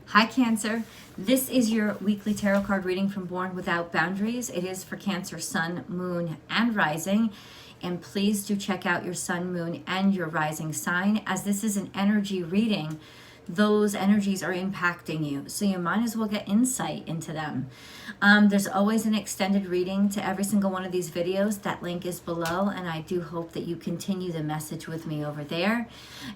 Hi Cancer, this is your weekly tarot card reading from Born Without Boundaries. It is for Cancer, Sun, Moon, and Rising. And please do check out your Sun, Moon, and your Rising sign. As this is an energy reading, those energies are impacting you. So you might as well get insight into them. There's always an extended reading to every single one of these videos. That link is below, and I do hope that you continue the message with me over there.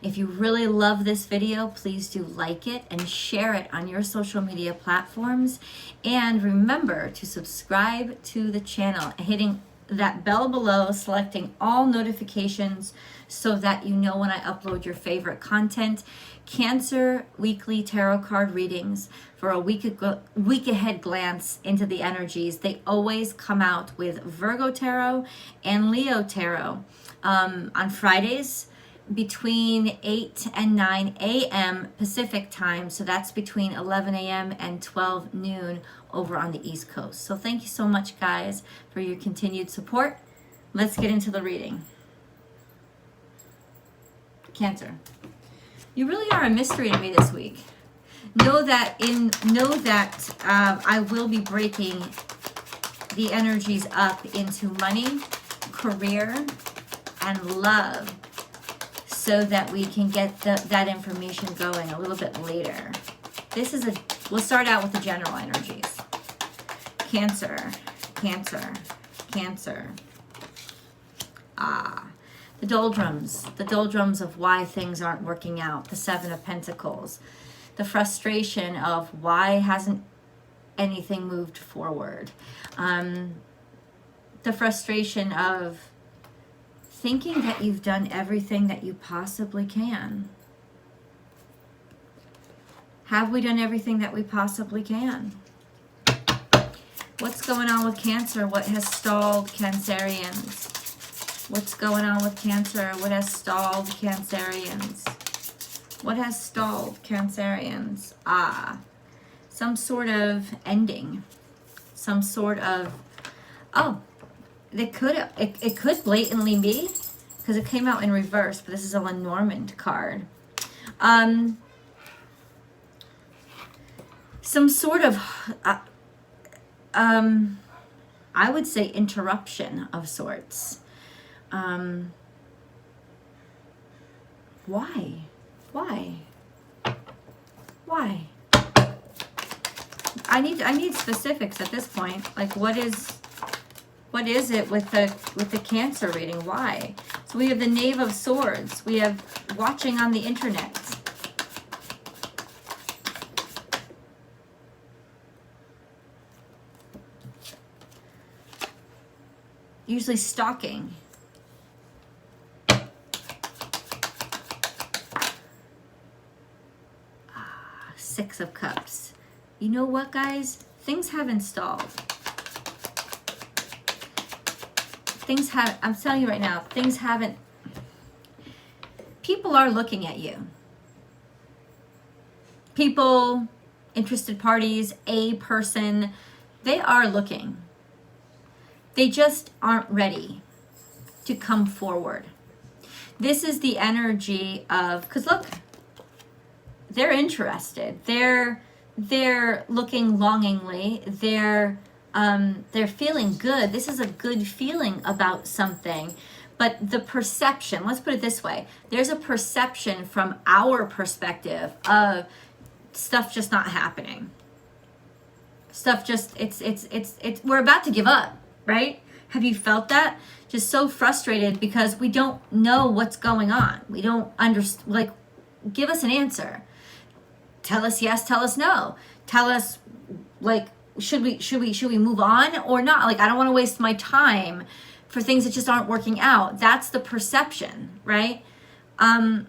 If you really love this video, please do like it and share it on your social media platforms. And remember to subscribe to the channel, hitting that bell below, selecting all notifications so that you know when I upload your favorite content. Cancer weekly tarot card readings for a week ahead glance into the energies. They always come out with Virgo tarot and Leo tarot on Fridays between 8 and 9 a.m. Pacific time. So that's between 11 a.m. and 12 noon over on the East Coast. So thank you so much, guys, for your continued support. Let's get into the reading. Cancer, you really are a mystery to me this week. Know that I will be breaking the energies up into money, career, and love, so that we can get that information going a little bit later. We'll start out with the general energies. Cancer, Cancer, Cancer. The doldrums of why things aren't working out. The Seven of Pentacles. The frustration of why hasn't anything moved forward. The frustration of thinking that you've done everything that you possibly can. Have we done everything that we possibly can? What's going on with Cancer? What has stalled Cancerians? What's going on with Cancer? What has stalled Cancerians? What has stalled Cancerians? Some sort of ending. Some sort of, it could blatantly be, because it came out in reverse, but this is a Lenormand card. Some sort of, I would say interruption of sorts. Why? I need specifics at this point. Like, what is it with the Cancer reading? Why? So we have the Knave of Swords. We have watching on the internet. Usually stalking. Six of Cups. You know what, guys? Things haven't stalled. I'm telling you right now, things haven't. People are looking at you. People, interested parties, a person, they are looking. They just aren't ready to come forward. This is the energy of, because look, they're interested. They're looking longingly. They're feeling good. This is a good feeling about something. But the perception, let's put it this way, there's a perception from our perspective of stuff just not happening. Stuff just, we're about to give up, right? Have you felt that? Just so frustrated because we don't know what's going on. We don't understand, like, give us an answer. Tell us yes, tell us no. Tell us, like, should we move on or not? Like, I don't want to waste my time for things that just aren't working out. That's the perception, right? I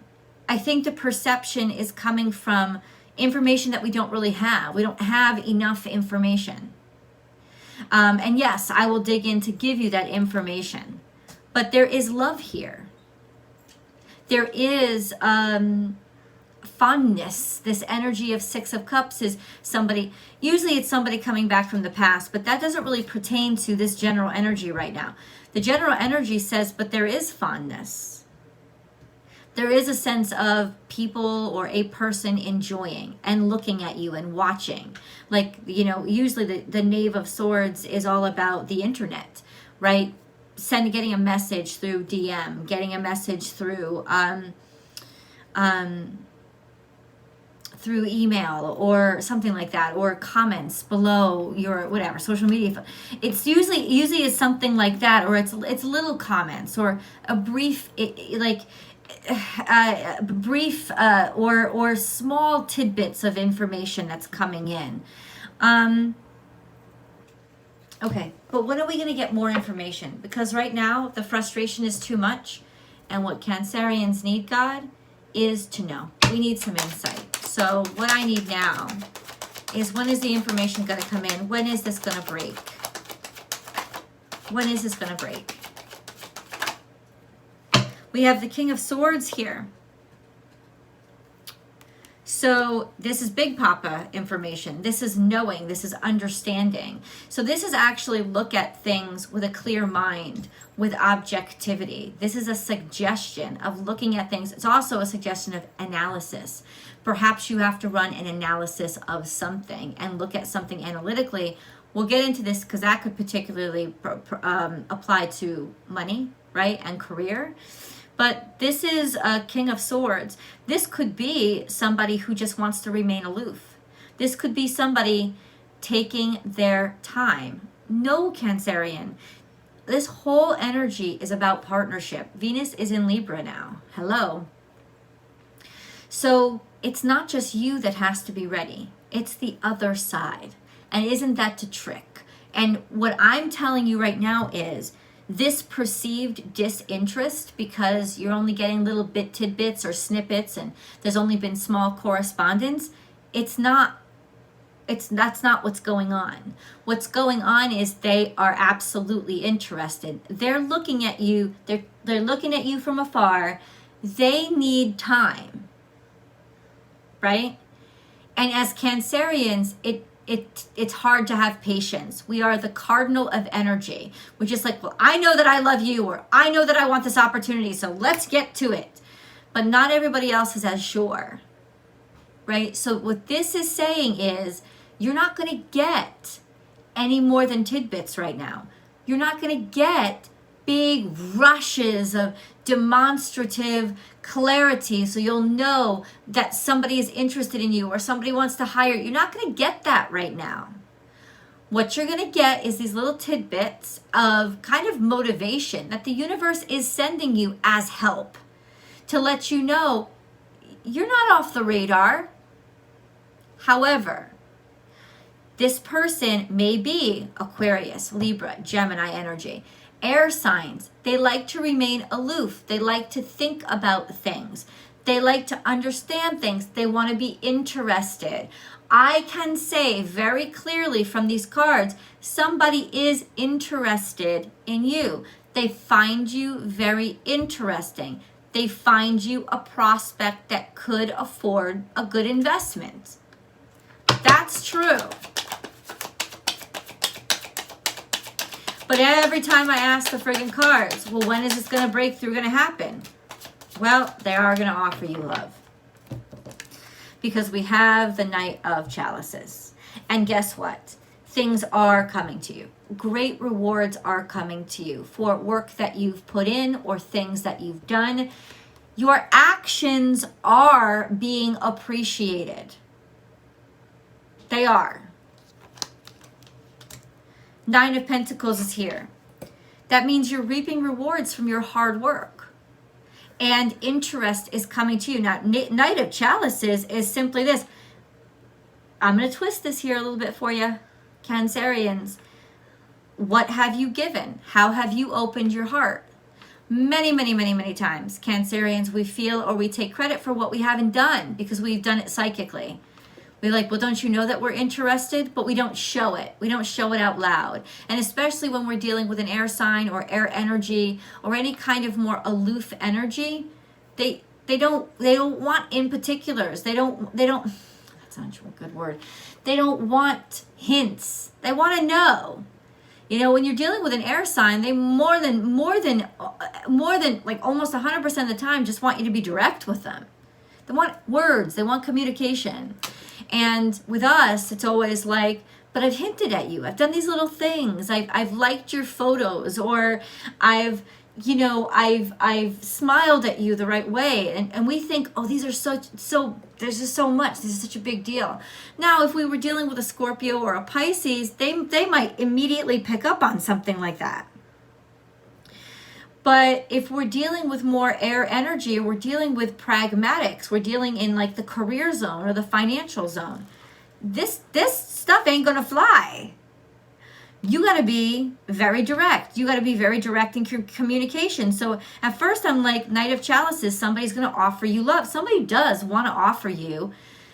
think the perception is coming from information that we don't really have. We don't have enough information. And yes, I will dig in to give you that information. But there is love here. There is fondness. This energy of Six of Cups is somebody, usually it's somebody coming back from the past, but that doesn't really pertain to this general energy right now. The general energy says, but there is fondness. There is a sense of people or a person enjoying and looking at you and watching. Like, you know, usually the Knave of Swords is all about the internet, right? Getting a message through DM, getting a message through through email or something like that, or comments below your whatever social media. It's usually is something like that, or it's little comments or a brief or small tidbits of information that's coming in. Okay, but when are we going to get more information? Because right now the frustration is too much, and what Cancerians need, God, is to know. We need some insight. So what I need now is, when is the information going to come in? When is this going to break? When is this going to break? We have the King of Swords here. So this is Big Papa information. This is knowing. This is understanding. So this is actually look at things with a clear mind, with objectivity. This is a suggestion of looking at things. It's also a suggestion of analysis. Perhaps you have to run an analysis of something and look at something analytically. We'll get into this because that could particularly apply to money, right, and career. But this is a King of Swords. This could be somebody who just wants to remain aloof. This could be somebody taking their time. No, Cancerian. This whole energy is about partnership. Venus is in Libra now. Hello. So it's not just you that has to be ready. It's the other side. And isn't that to trick? And what I'm telling you right now is, this perceived disinterest, because you're only getting little tidbits or snippets and there's only been small correspondence, that's not what's going on. What's going on is they are absolutely interested. They're looking at you, they're looking at you from afar. They need time, right? And as Cancerians, it's hard to have patience. We are the cardinal of energy. We're just like, well, I know that I love you, or I know that I want this opportunity, so let's get to it. But not everybody else is as sure, right? So what this is saying is, you're not going to get any more than tidbits right now. You're not going to get big rushes of demonstrative clarity so you'll know that somebody is interested in you or somebody wants to hire you. You're not going to get that right now. What you're going to get is these little tidbits of kind of motivation that the universe is sending you as help to let you know you're not off the radar. However, this person may be Aquarius, Libra, Gemini energy. Air signs, they like to remain aloof. They like to think about things. They like to understand things. They want to be interested. I can say very clearly from these cards, somebody is interested in you. They find you very interesting. They find you a prospect that could afford a good investment. That's true. But every time I ask the friggin' cards, well, when is this going to break through, going to happen? Well, they are going to offer you love. Because we have the Knight of Chalices. And guess what? Things are coming to you. Great rewards are coming to you for work that you've put in or things that you've done. Your actions are being appreciated. They are. Nine of Pentacles is here. That means you're reaping rewards from your hard work. And interest is coming to you. Now, Knight of Chalices is simply this. I'm going to twist this here a little bit for you, Cancerians. What have you given? How have you opened your heart? Many, many, many, many times, Cancerians, we feel or we take credit for what we haven't done because we've done it psychically. We're like, well, don't you know that we're interested? But we don't show it. We don't show it out loud. And especially when we're dealing with an air sign or air energy or any kind of more aloof energy, they don't want in particulars. They don't, that's not a good word. They don't want hints. They want to know. You know, when you're dealing with an air sign, they more than like almost 100% of the time just want you to be direct with them. They want words, they want communication. And with us, it's always like, but I've hinted at you. I've done these little things. I've liked your photos, or I've smiled at you the right way. And we think, oh, these are so there's just so much. This is such a big deal. Now, if we were dealing with a Scorpio or a Pisces, they might immediately pick up on something like that. But if we're dealing with more air energy, we're dealing with pragmatics, we're dealing in like the career zone or the financial zone, this stuff ain't gonna fly. You gotta be very direct. You gotta be very direct in communication. So at first I'm like, Knight of Chalices, somebody's gonna offer you love. Somebody does wanna offer you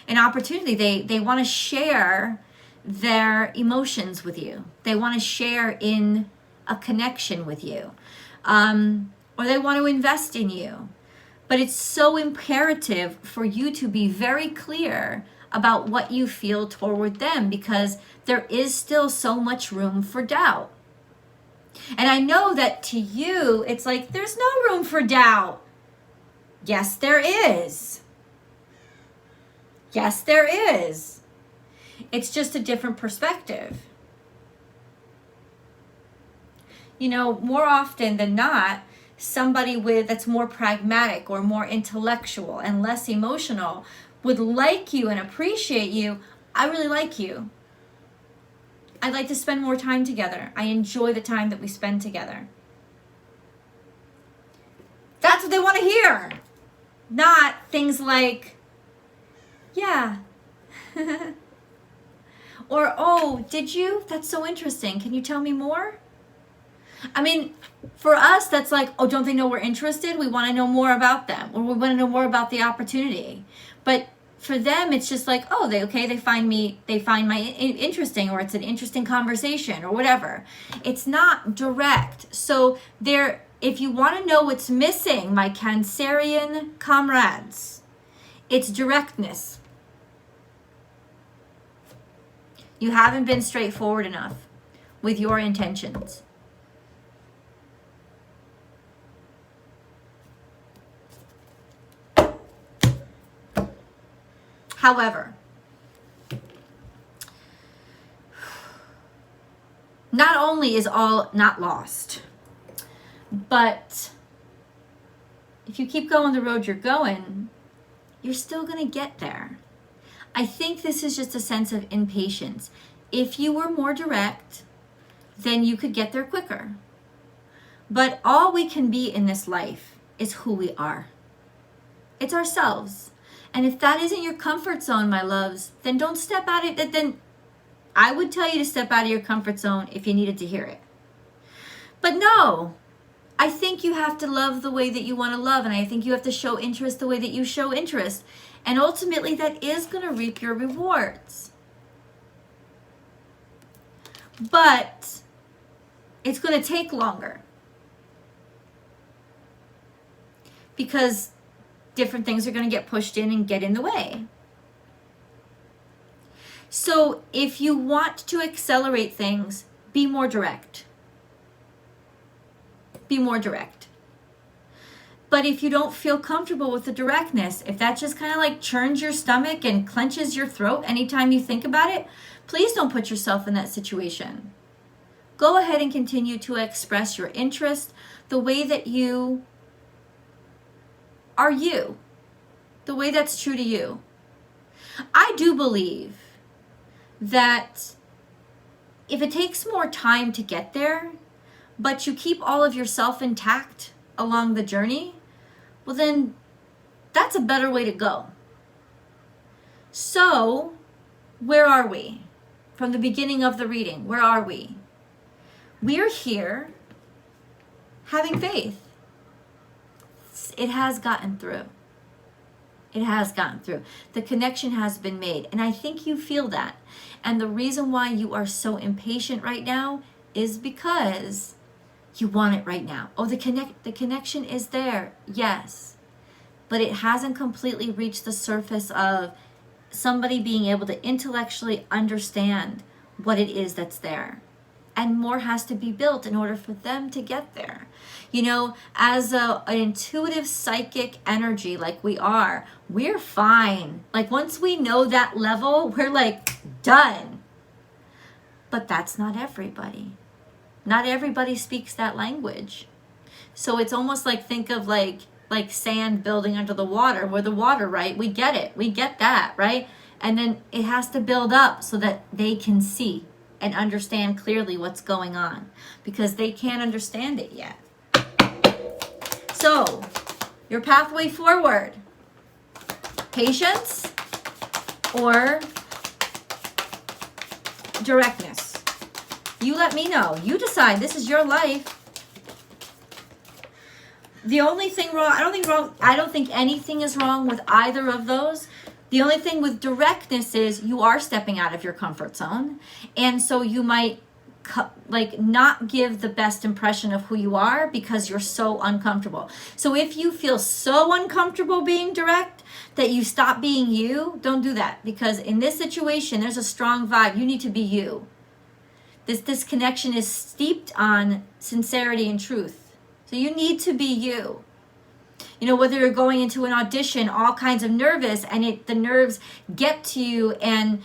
an opportunity. They wanna share their emotions with you. They wanna share in a connection with you. Or they want to invest in you. But it's so imperative for you to be very clear about what you feel toward them, because there is still so much room for doubt. And I know that to you, it's like, there's no room for doubt. Yes, there is. Yes, there is. It's just a different perspective. You know, more often than not, somebody that's more pragmatic or more intellectual and less emotional would like you and appreciate you. I really like you. I'd like to spend more time together. I enjoy the time that we spend together. That's what they want to hear. Not things like, yeah. Or, oh, did you? That's so interesting. Can you tell me more? I mean, for us, that's like, oh, don't they know we're interested? We want to know more about them, or we want to know more about the opportunity. But for them, it's just like, oh, they find my interesting, or it's an interesting conversation, or whatever. It's not direct. So if you want to know what's missing, my Cancerian comrades, it's directness. You haven't been straightforward enough with your intentions. However, not only is all not lost, but if you keep going the road you're going, you're still going to get there. I think this is just a sense of impatience. If you were more direct, then you could get there quicker. But all we can be in this life is who we are. It's ourselves. And if that isn't your comfort zone, my loves, then don't step out of it. Then I would tell you to step out of your comfort zone if you needed to hear it. But no, I think you have to love the way that you want to love. And I think you have to show interest the way that you show interest. And ultimately, that is going to reap your rewards. But it's going to take longer. Because different things are going to get pushed in and get in the way. So if you want to accelerate things, be more direct. Be more direct. But if you don't feel comfortable with the directness, if that just kind of like churns your stomach and clenches your throat anytime you think about it, please don't put yourself in that situation. Go ahead and continue to express your interest the way that you are you, the way that's true to you. I do believe that if it takes more time to get there, but you keep all of yourself intact along the journey, well then that's a better way to go. So, where are we? From the beginning of the reading, where are we? We're here having faith. It has gotten through. It has gotten through. The connection has been made. And I think you feel that. And the reason why you are so impatient right now is because you want it right now. Oh, the connection is there. Yes. But it hasn't completely reached the surface of somebody being able to intellectually understand what it is that's there. and more has to be built in order for them to get there. You know, as an intuitive psychic energy like we are, we're fine. Like once we know that level, we're like done. But that's not everybody. Not everybody speaks that language. So it's almost like, think of like sand building under the water. We're the water, right? We get it. We get that, right? And then it has to build up so that they can see and understand clearly what's going on, because they can't understand it yet. So, your pathway forward, patience or directness? You let me know. You decide. This is your life. The only thing wrong, I don't think anything is wrong with either of those. The only thing with directness is you are stepping out of your comfort zone. And so you might like not give the best impression of who you are because you're so uncomfortable. So if you feel so uncomfortable being direct that you stop being you, don't do that, because in this situation, there's a strong vibe. You need to be you. This connection is steeped on sincerity and truth. So you need to be you. You know, whether you're going into an audition, all kinds of nervous, and the nerves get to you, and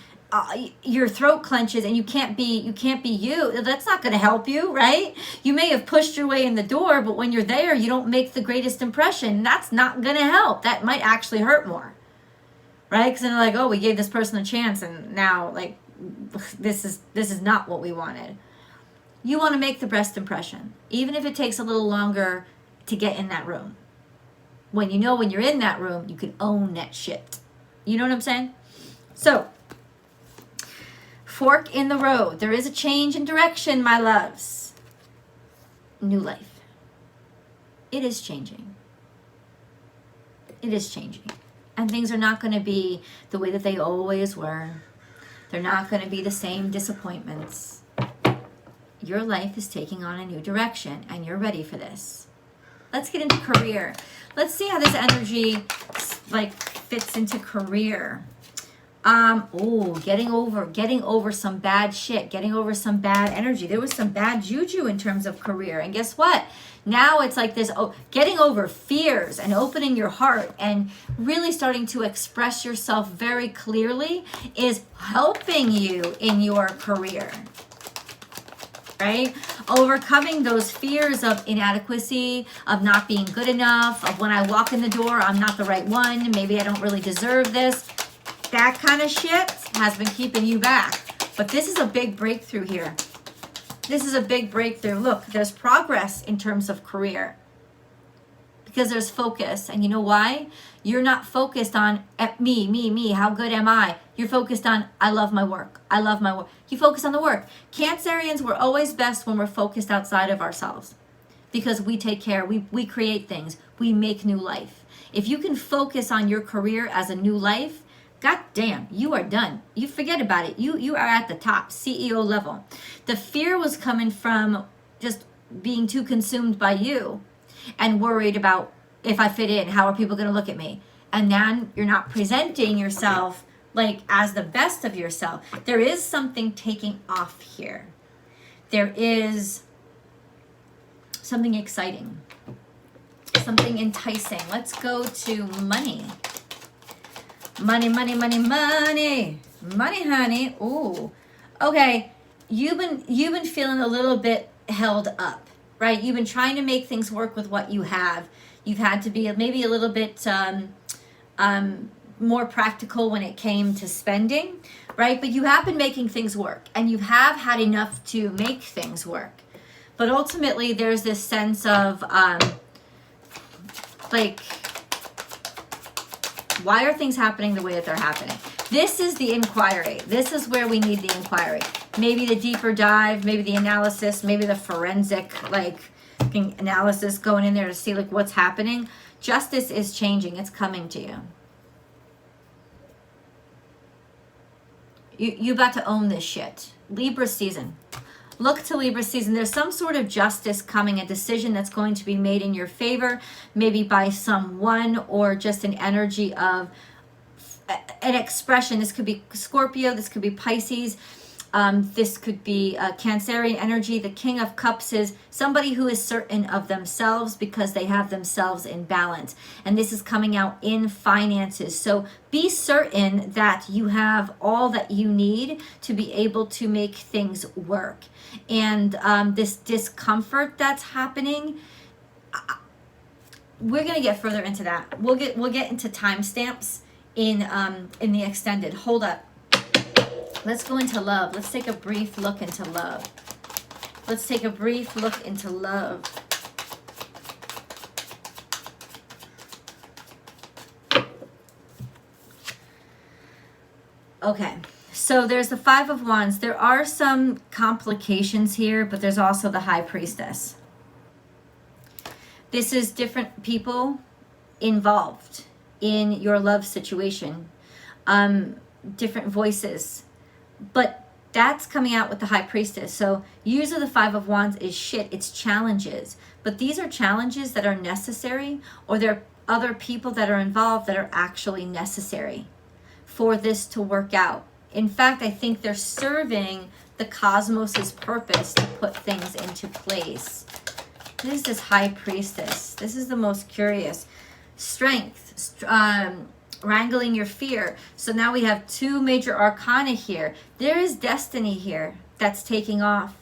your throat clenches, and you can't be you. That's not going to help you, right? You may have pushed your way in the door, but when you're there, you don't make the greatest impression. That's not going to help. That might actually hurt more, right? Because then they're like, oh, we gave this person a chance, and now like this is not what we wanted. You want to make the best impression, even if it takes a little longer to get in that room. When you're in that room, you can own that shit. You know what I'm saying? So, fork in the road. There is a change in direction, my loves. New life. It is changing. It is changing. And things are not going to be the way that they always were. They're not going to be the same disappointments. Your life is taking on a new direction, and you're ready for this. Let's get into career. Let's see how this energy like fits into career. Getting over some bad shit, getting over some bad energy. There was some bad juju in terms of career. And guess what? Now it's like this, getting over fears and opening your heart and really starting to express yourself very clearly is helping you in your career. Right? Overcoming those fears of inadequacy, of not being good enough, of when I walk in the door, I'm not the right one, maybe I don't really deserve this. That kind of shit has been keeping you back. But this is a big breakthrough here. This is a big breakthrough. Look, there's progress in terms of career. Because there's focus. And you know why? You're not focused on me, how good am I? You're focused on, I love my work. I love my work. You focus on the work. Cancerians, we're always best when we're focused outside of ourselves. Because we take care, we create things, we make new life. If you can focus on your career as a new life, god damn, you are done. You forget about it. You are at the top, CEO level. The fear was coming from just being too consumed by you and worried about, if I fit in, how are people going to look at me? And then you're not presenting yourself like as the best of yourself. There is something taking off here. There is something exciting, something enticing. Let's go to money. Money, money, money, money. Money, honey. Ooh. Okay. You've been feeling a little bit held up, right? You've been trying to make things work with what you have. You've had to be maybe a little bit more practical when it came to spending, right? But you have been making things work, and you have had enough to make things work. But ultimately, there's this sense of like, why are things happening the way that they're happening? This is the inquiry. This is where we need the inquiry. Maybe the deeper dive, maybe the analysis, maybe the forensic like analysis going in there to see like what's happening. Justice is changing. It's coming to you. You about to own this shit. Libra season. Look to Libra season. There's some sort of justice coming, a decision that's going to be made in your favor, maybe by someone, or just an energy of an expression. This could be Scorpio, this could be Pisces. This could be Cancerian energy. The King of Cups is somebody who is certain of themselves because they have themselves in balance. And this is coming out in finances. So be certain that you have all that you need to be able to make things work. And this discomfort that's happening, we're going to get further into that. We'll get into timestamps in the extended. Hold up. Let's go into love. Let's take a brief look into love. Let's take a brief look into love. Okay, so there's the Five of Wands. There are some complications here, but there's also the High Priestess. This is different people involved in your love situation. Different voices. But that's coming out with the High Priestess. So usually the Five of Wands is shit. It's challenges. But these are challenges that are necessary, or there are other people that are involved that are actually necessary for this to work out. In fact, I think they're serving the cosmos's purpose to put things into place. What is this High Priestess? This is the most curious. Strength, wrangling your fear. So now we have two major arcana here. There is destiny here that's taking off.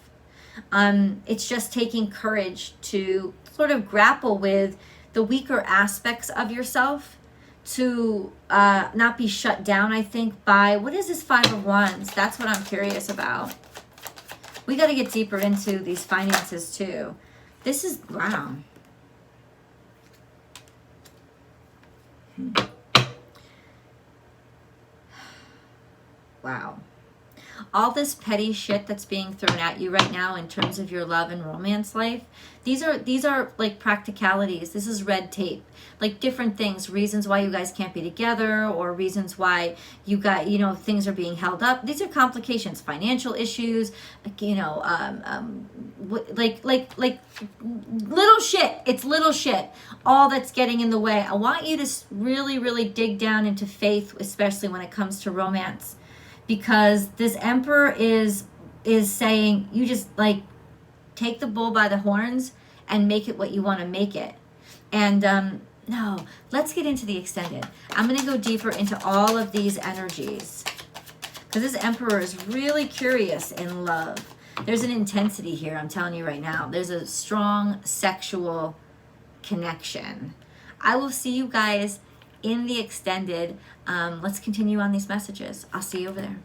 It's just taking courage to sort of grapple with the weaker aspects of yourself, to not be shut down, I think, by, what is this Five of Wands? That's what I'm curious about. We got to get deeper into these finances too. This is, wow. Wow. All this petty shit that's being thrown at you right now in terms of your love and romance life, these are like practicalities. This is red tape, like different things, reasons why you guys can't be together, or reasons why you got, things are being held up. These are complications, financial issues, like little shit. It's little shit, all that's getting in the way. I want you to really, really dig down into faith, especially when it comes to romance. Because this Emperor is saying, you just like take the bull by the horns and make it what you want to make it. And no, let's get into the extended. I'm going to go deeper into all of these energies. Because this Emperor is really curious in love. There's an intensity here, I'm telling you right now. There's a strong sexual connection. I will see you guys in the extended. Let's continue on these messages. I'll see you over there.